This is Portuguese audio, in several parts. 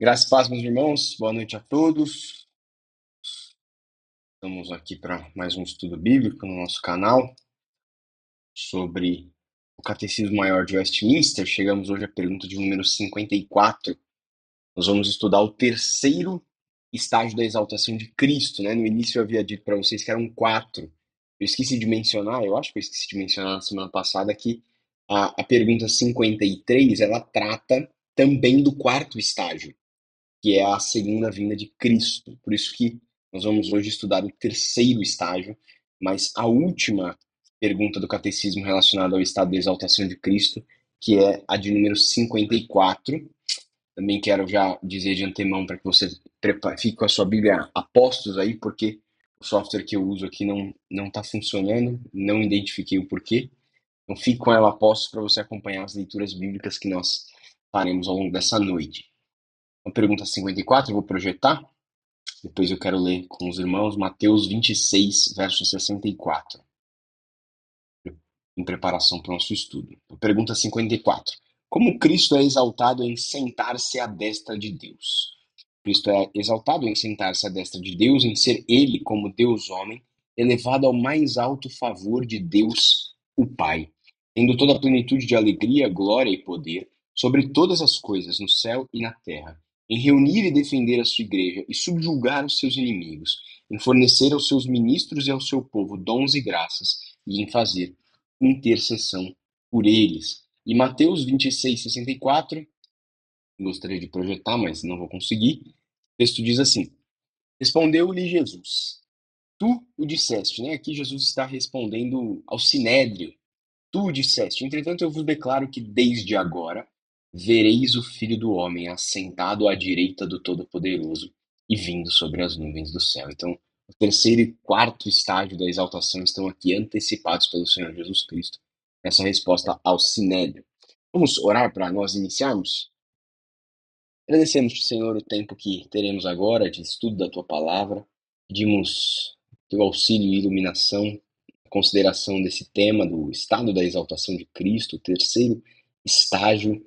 Graças e paz, meus irmãos. Boa noite a todos. Estamos aqui para mais um estudo bíblico no nosso canal sobre o Catecismo Maior de Westminster. Chegamos hoje à pergunta de número 54. Nós vamos estudar o terceiro estágio da exaltação de Cristo, né? No início eu havia dito para vocês que eram quatro. Eu esqueci de mencionar, eu acho que eu esqueci de mencionar na semana passada que a pergunta 53, ela trata também do quarto estágio, que é a segunda vinda de Cristo. Por isso que nós vamos hoje estudar o terceiro estágio, mas a última pergunta do catecismo relacionada ao estado de exaltação de Cristo, que é a de número 54. Também quero já dizer de antemão para que você fique com a sua Bíblia a postos aí, porque o software que eu uso aqui não está funcionando, não identifiquei o porquê. Então fique com ela a postos para você acompanhar as leituras bíblicas que nós faremos ao longo dessa noite. A pergunta 54, eu vou projetar. Depois eu quero ler com os irmãos Mateus 26, verso 64, em preparação para o nosso estudo. Pergunta 54. Como Cristo é exaltado em sentar-se à destra de Deus? Cristo é exaltado em sentar-se à destra de Deus, em ser Ele, como Deus homem, elevado ao mais alto favor de Deus, o Pai, tendo toda a plenitude de alegria, glória e poder sobre todas as coisas, no céu e na terra, em reunir e defender a sua igreja e subjugar os seus inimigos, em fornecer aos seus ministros e ao seu povo dons e graças, e em fazer intercessão por eles. E Mateus 26, 64, gostaria de projetar, mas não vou conseguir. O texto diz assim: Respondeu-lhe Jesus: Tu o disseste, né? Aqui Jesus está respondendo ao sinédrio. Tu o disseste. Entretanto, eu vos declaro que desde agora vereis o Filho do Homem assentado à direita do Todo-Poderoso e vindo sobre as nuvens do céu. Então, o terceiro e quarto estágio da exaltação estão aqui antecipados pelo Senhor Jesus Cristo. Essa resposta ao sinédrio. Vamos orar para nós iniciarmos? Agradecemos, Senhor, o tempo que teremos agora de estudo da Tua Palavra. Pedimos Teu auxílio e iluminação, consideração desse tema do estado da exaltação de Cristo, o terceiro estágio,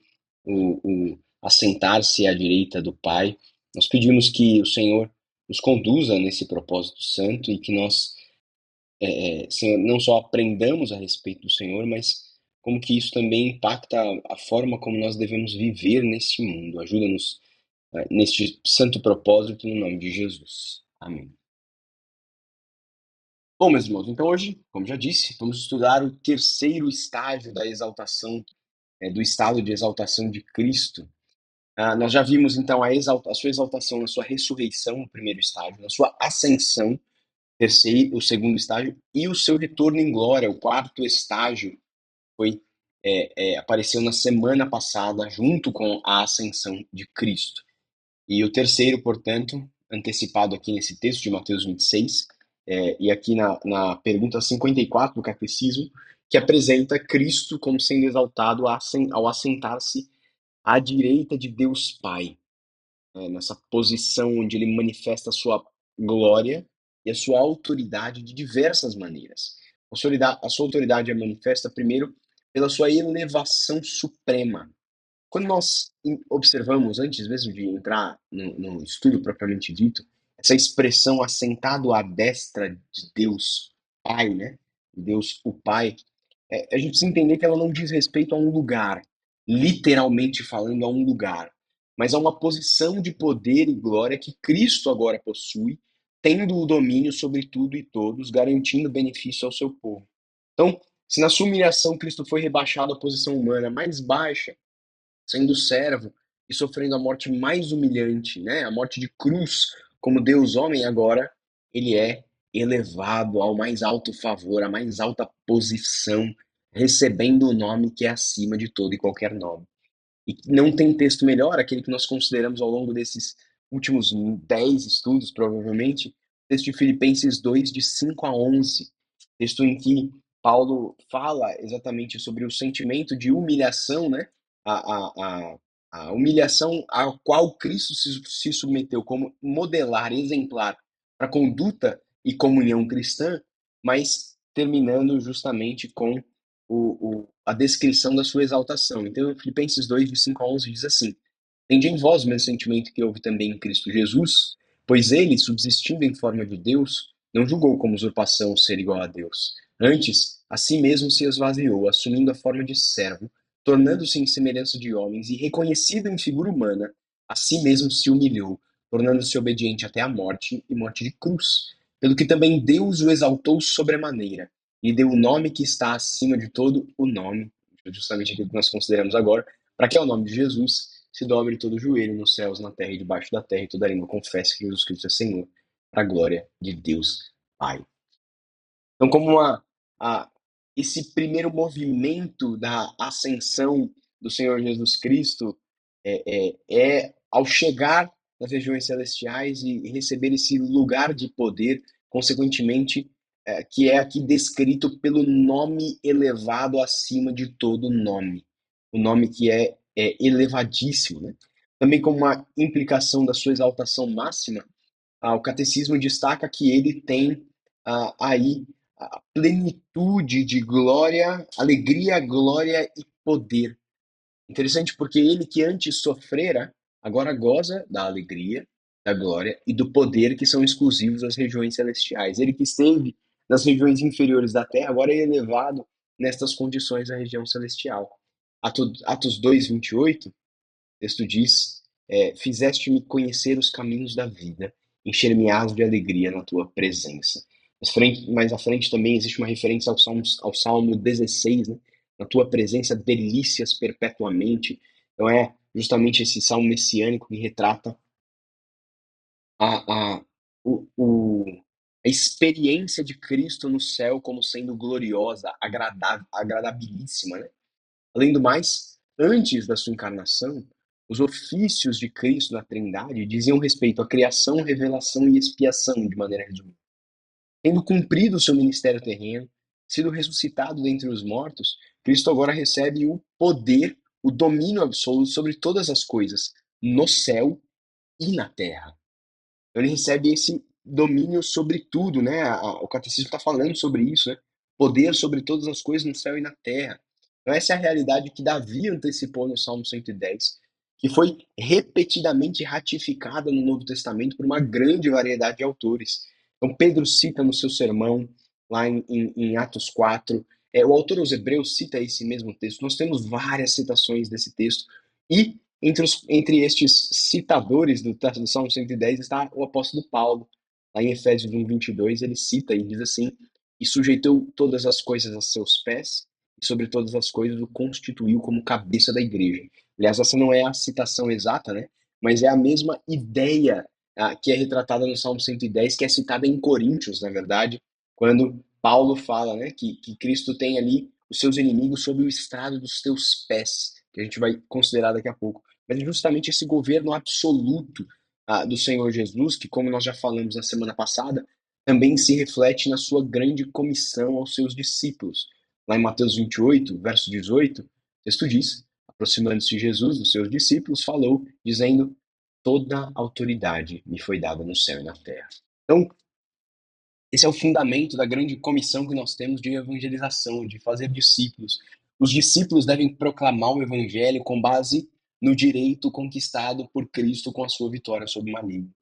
o assentar-se à direita do Pai. Nós pedimos que o Senhor nos conduza nesse propósito santo e que nós, Senhor, não só aprendamos a respeito do Senhor, mas como que isso também impacta a forma como nós devemos viver nesse mundo. Ajuda-nos neste santo propósito, no nome de Jesus. Amém. Bom, meus irmãos, então hoje, como já disse, vamos estudar o terceiro estágio da exaltação, do estado de exaltação de Cristo. Nós já vimos, então, a sua exaltação na sua ressurreição, o primeiro estágio, na sua ascensão, o segundo estágio, e o seu retorno em glória, o quarto estágio, foi apareceu na semana passada, junto com a ascensão de Cristo. E o terceiro, portanto, antecipado aqui nesse texto de Mateus 26, e aqui na pergunta 54 do Catecismo, que apresenta Cristo como sendo exaltado ao assentar-se à direita de Deus Pai, nessa posição onde ele manifesta a sua glória e a sua autoridade de diversas maneiras. A sua autoridade é manifesta, primeiro, pela sua elevação suprema. Quando nós observamos, antes mesmo de entrar no estudo propriamente dito, essa expressão assentado à destra de Deus Pai, né? Deus o Pai, a gente precisa entender que ela não diz respeito a um lugar, literalmente falando a um lugar, mas a uma posição de poder e glória que Cristo agora possui, tendo o domínio sobre tudo e todos, garantindo benefício ao seu povo. Então, se na sua humilhação Cristo foi rebaixado à posição humana mais baixa, sendo servo e sofrendo a morte mais humilhante, né? A morte de cruz, como Deus homem, agora ele é elevado ao mais alto favor, à mais alta posição, recebendo o nome que é acima de todo e qualquer nome. E não tem texto melhor, aquele que nós consideramos ao longo desses últimos 10 estudos, provavelmente, texto de Filipenses 2, de 5 a 11, texto em que Paulo fala exatamente sobre o sentimento de humilhação, né? A, a, a humilhação a qual Cristo se submeteu como modelar, exemplar para conduta e comunhão cristã, mas terminando justamente com a descrição da sua exaltação. Então, Filipenses 2, de 5 a 11, diz assim: Tende em vós o mesmo sentimento que houve também em Cristo Jesus, pois ele, subsistindo em forma de Deus, não julgou como usurpação ser igual a Deus. Antes, a si mesmo se esvaziou, assumindo a forma de servo, tornando-se em semelhança de homens, e reconhecido em figura humana, a si mesmo se humilhou, tornando-se obediente até a morte e morte de cruz. Pelo que também Deus o exaltou sobremaneira, e deu o nome que está acima de todo o nome, justamente aquilo que nós consideramos agora, para que ao nome de Jesus se dobre todo o joelho nos céus, na terra e debaixo da terra, e toda língua confesse que Jesus Cristo é Senhor, para a glória de Deus Pai. Então, como a, esse primeiro movimento da ascensão do Senhor Jesus Cristo ao chegar nas regiões celestiais e receber esse lugar de poder, consequentemente, que é aqui descrito pelo nome elevado acima de todo nome, o nome que é elevadíssimo, né? Também como uma implicação da sua exaltação máxima, o catecismo destaca que ele tem aí a plenitude de glória, alegria, glória e poder. Interessante porque ele que antes sofrera, agora goza da alegria, da glória e do poder que são exclusivos às regiões celestiais. Ele que esteve nas regiões inferiores da terra, agora é elevado nestas condições à região celestial. Atos 2:28, o texto diz: fizeste-me conhecer os caminhos da vida, encher-me-ás de alegria na tua presença. Mais à frente também existe uma referência ao Salmo 16, né? Na tua presença, delícias perpetuamente. Então é justamente esse salmo messiânico que retrata a, a, a experiência de Cristo no céu como sendo gloriosa, agradabilíssima, né? Além do mais, antes da sua encarnação, os ofícios de Cristo na Trindade diziam respeito à criação, revelação e expiação, de maneira resumida. Tendo cumprido o seu ministério terreno, sido ressuscitado dentre os mortos, Cristo agora recebe o poder, o domínio absoluto sobre todas as coisas, no céu e na terra. Ele recebe esse domínio sobre tudo, né? O catecismo está falando sobre isso, né? Poder sobre todas as coisas no céu e na terra. Então, essa é a realidade que Davi antecipou no Salmo 110, que foi repetidamente ratificada no Novo Testamento por uma grande variedade de autores. Então, Pedro cita no seu sermão, lá em Atos 4, o autor aos Hebreus cita esse mesmo texto. Nós temos várias citações desse texto, e entre estes citadores do Salmo 110 está o apóstolo Paulo. Lá em Efésios 1:22 ele cita e diz assim: e sujeitou todas as coisas a seus pés, e sobre todas as coisas o constituiu como cabeça da igreja. Aliás, essa não é a citação exata, né? Mas é a mesma ideia que é retratada no Salmo 110, que é citada em Coríntios, na verdade, quando Paulo fala, né, que Cristo tem ali os seus inimigos sob o estrado dos teus pés, que a gente vai considerar daqui a pouco. Mas é justamente esse governo absoluto do Senhor Jesus, que, como nós já falamos na semana passada, também se reflete na sua grande comissão aos seus discípulos. Lá em Mateus 28, verso 18, o texto diz: aproximando-se Jesus dos seus discípulos, falou, dizendo: toda autoridade me foi dada no céu e na terra. Então, esse é o fundamento da grande comissão que nós temos de evangelização, de fazer discípulos. Os discípulos devem proclamar o evangelho com base no direito conquistado por Cristo com a sua vitória sobre o maligno.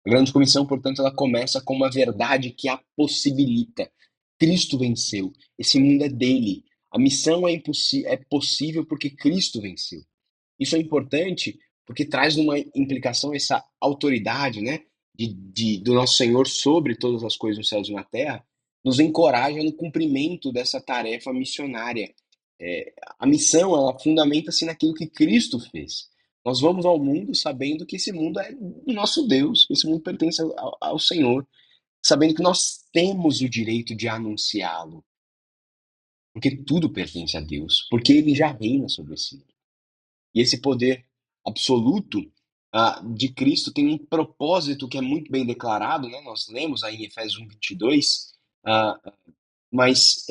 A grande comissão, portanto, ela começa com uma verdade que a possibilita. Cristo venceu. Esse mundo é dele. A missão é possível porque Cristo venceu. Isso é importante porque traz uma implicação essa autoridade, né, do nosso Senhor sobre todas as coisas nos céus e na terra, nos encoraja no cumprimento dessa tarefa missionária. A missão, ela fundamenta-se naquilo que Cristo fez. Nós vamos ao mundo sabendo que esse mundo é do nosso Deus, que esse mundo pertence ao Senhor, sabendo que nós temos o direito de anunciá-lo, porque tudo pertence a Deus, porque ele já reina sobre esse mundo. E esse poder absoluto de Cristo tem um propósito que é muito bem declarado, né? Nós lemos aí em Efésios 1:22, ah, mas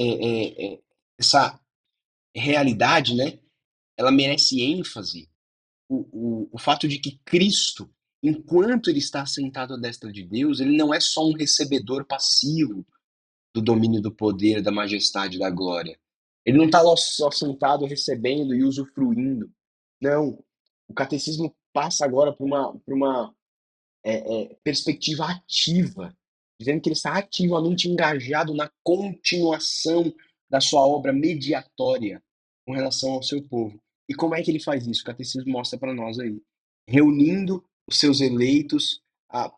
essa realidade, né? Ela merece ênfase. O fato de que Cristo, enquanto ele está sentado à destra de Deus, ele não é só um recebedor passivo do domínio do poder, da majestade, da glória. Ele não está só sentado recebendo e usufruindo. Não. O catecismo passa agora para uma perspectiva ativa, dizendo que ele está ativamente engajado na continuação da sua obra mediatória com relação ao seu povo. E como é que ele faz isso? O catecismo mostra para nós aí, reunindo os seus eleitos,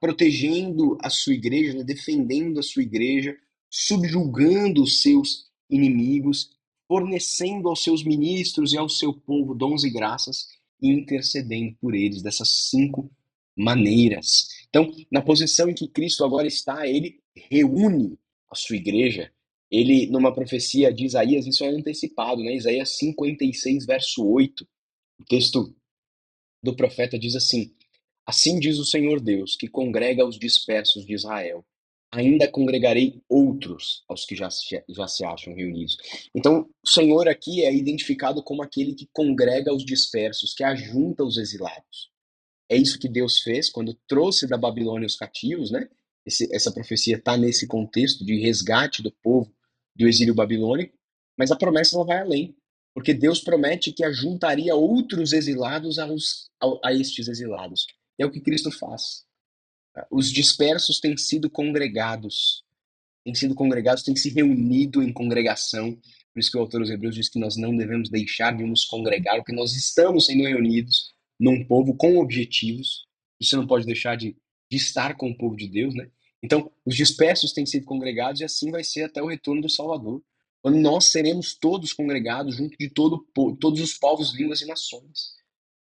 protegendo a sua igreja, né, defendendo a sua igreja, subjugando os seus inimigos, fornecendo aos seus ministros e ao seu povo dons e graças e intercedendo por eles dessas 5 maneiras. Então, na posição em que Cristo agora está, ele reúne a sua igreja. Ele, numa profecia de Isaías, isso é antecipado, né? Isaías 56, verso 8. O texto do profeta diz assim: Assim diz o Senhor Deus, que congrega os dispersos de Israel. Ainda congregarei outros aos que já se acham reunidos. Então, o Senhor aqui é identificado como aquele que congrega os dispersos, que ajunta os exilados. É isso que Deus fez quando trouxe da Babilônia os cativos, né? Essa profecia está nesse contexto de resgate do povo do exílio babilônico, mas a promessa ela vai além, porque Deus promete que ajuntaria outros exilados a estes exilados. É o que Cristo faz. Os dispersos têm sido congregados, têm se reunido em congregação. Por isso que o autor dos Hebreus diz que nós não devemos deixar de nos congregar, porque nós estamos sendo reunidos num povo com objetivos. Você não pode deixar de estar com o povo de Deus, né? Então, os dispersos têm sido congregados e assim vai ser até o retorno do Salvador, quando nós seremos todos congregados junto de todos os povos, línguas e nações.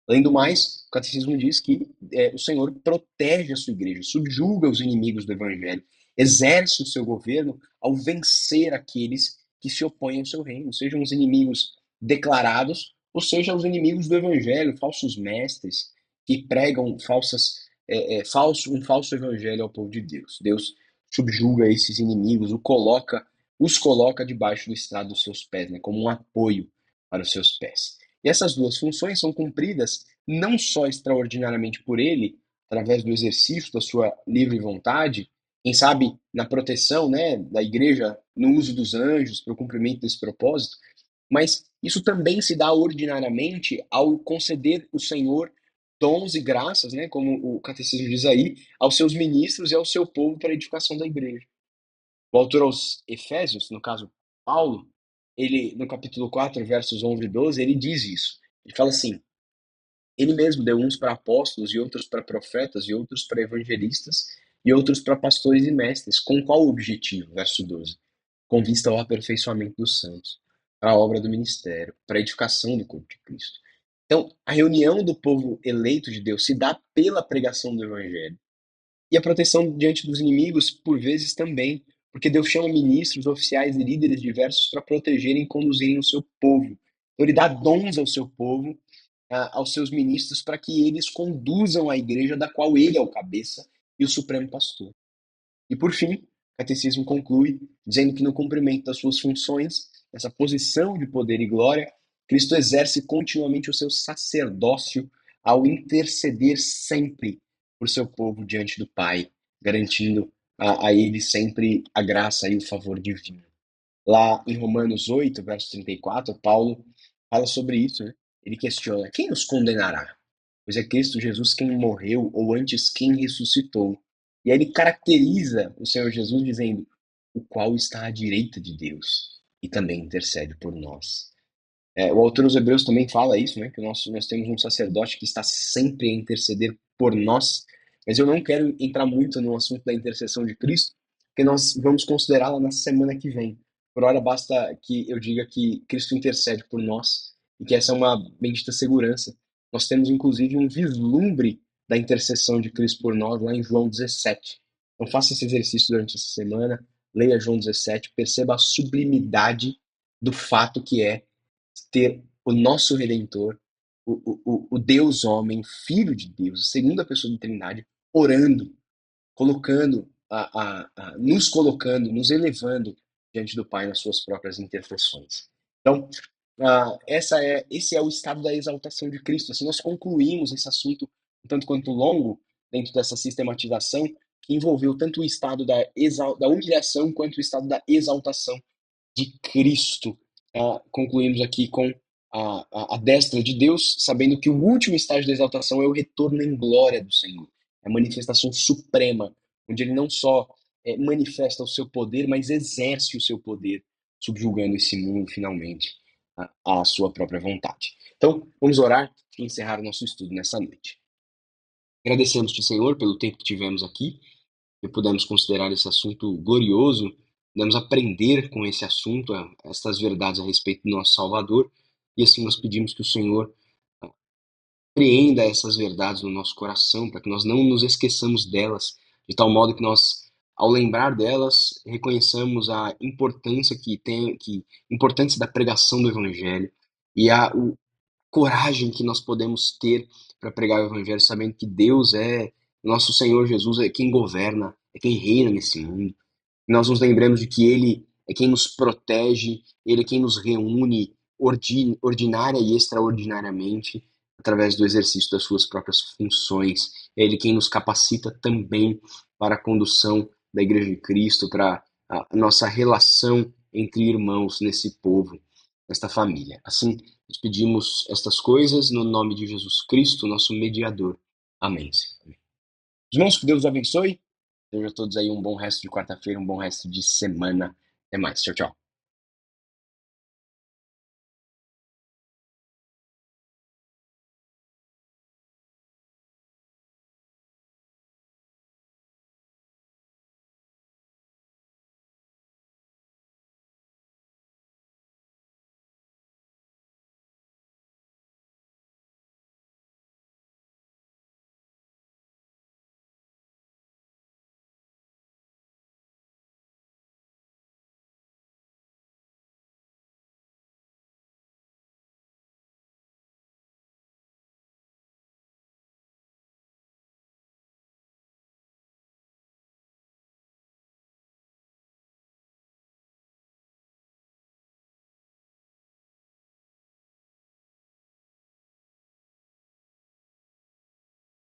Além do mais, o catecismo diz que o Senhor protege a sua igreja, subjuga os inimigos do evangelho, exerce o seu governo ao vencer aqueles que se opõem ao seu reino, sejam os inimigos declarados, ou sejam os inimigos do evangelho, falsos mestres que pregam um falso evangelho ao povo de Deus. Deus subjuga esses inimigos, os coloca debaixo do estrado dos seus pés, né, como um apoio para os seus pés. E essas duas funções são cumpridas não só extraordinariamente por ele, através do exercício da sua livre vontade, quem sabe na proteção, né, da igreja, no uso dos anjos para o cumprimento desse propósito, mas isso também se dá ordinariamente ao conceder o Senhor dons e graças, né, como o catecismo diz aí, aos seus ministros e ao seu povo para a edificação da igreja. O autor aos Efésios, no caso Paulo, ele no capítulo 4, versos 11 e 12, ele diz isso. Ele fala assim: Ele mesmo deu uns para apóstolos e outros para profetas e outros para evangelistas e outros para pastores e mestres. Com qual objetivo? Verso 12. Com vista ao aperfeiçoamento dos santos, para a obra do ministério, para a edificação do corpo de Cristo. Então, a reunião do povo eleito de Deus se dá pela pregação do evangelho. E a proteção diante dos inimigos, por vezes, também, porque Deus chama ministros, oficiais e líderes diversos para protegerem e conduzirem o seu povo. Então, ele dá dons ao seu povo, aos seus ministros, para que eles conduzam a igreja da qual ele é o cabeça e o supremo pastor. E, por fim, o catecismo conclui dizendo que no cumprimento das suas funções, essa posição de poder e glória, Cristo exerce continuamente o seu sacerdócio ao interceder sempre por seu povo diante do Pai, garantindo a ele sempre a graça e o favor divino. Lá em Romanos 8, verso 34, Paulo fala sobre isso, né? Ele questiona: quem nos condenará? Pois é Cristo Jesus quem morreu, ou antes quem ressuscitou. E aí ele caracteriza o Senhor Jesus dizendo: o qual está à direita de Deus e também intercede por nós. O autor dos Hebreus também fala isso, né? Que nós temos um sacerdote que está sempre a interceder por nós. Mas eu não quero entrar muito no assunto da intercessão de Cristo, porque nós vamos considerá-la na semana que vem. Por hora, basta que eu diga que Cristo intercede por nós e que essa é uma bendita segurança. Nós temos, inclusive, um vislumbre da intercessão de Cristo por nós lá em João 17. Então, faça esse exercício durante essa semana, leia João 17, perceba a sublimidade do fato que é ter o nosso Redentor, o Deus homem, Filho de Deus, a segunda pessoa da Trindade, orando, nos colocando, nos elevando diante do Pai nas suas próprias intercessões. Então, esse é o estado da exaltação de Cristo. Assim, nós concluímos esse assunto um tanto quanto longo dentro dessa sistematização que envolveu tanto o estado da humilhação quanto o estado da exaltação de Cristo. Concluímos aqui com à destra de Deus, sabendo que o último estágio da exaltação é o retorno em glória do Senhor, é a manifestação suprema, onde ele não só manifesta o seu poder, mas exerce o seu poder, subjugando esse mundo finalmente à sua própria vontade. Então, vamos orar e encerrar o nosso estudo nessa noite. Agradecemos-te, Senhor, pelo tempo que tivemos aqui, que pudemos considerar esse assunto glorioso, pudemos aprender com esse assunto, estas verdades a respeito do nosso Salvador, e assim nós pedimos que o Senhor apreenda essas verdades no nosso coração, para que nós não nos esqueçamos delas, de tal modo que nós, ao lembrar delas, reconheçamos a importância importância da pregação do Evangelho e o coragem que nós podemos ter para pregar o Evangelho, sabendo que Deus nosso Senhor Jesus é quem governa, é quem reina nesse mundo. Nós nos lembramos de que Ele é quem nos protege, Ele é quem nos reúne ordinária e extraordinariamente através do exercício das suas próprias funções. É Ele quem nos capacita também para a condução da Igreja de Cristo, para a nossa relação entre irmãos nesse povo, nesta família. Assim, nós pedimos estas coisas no nome de Jesus Cristo, nosso mediador. Amém. Senhor. Irmãos, que Deus os abençoe. Desejo a todos aí um bom resto de quarta-feira, um bom resto de semana. Até mais. Tchau, tchau.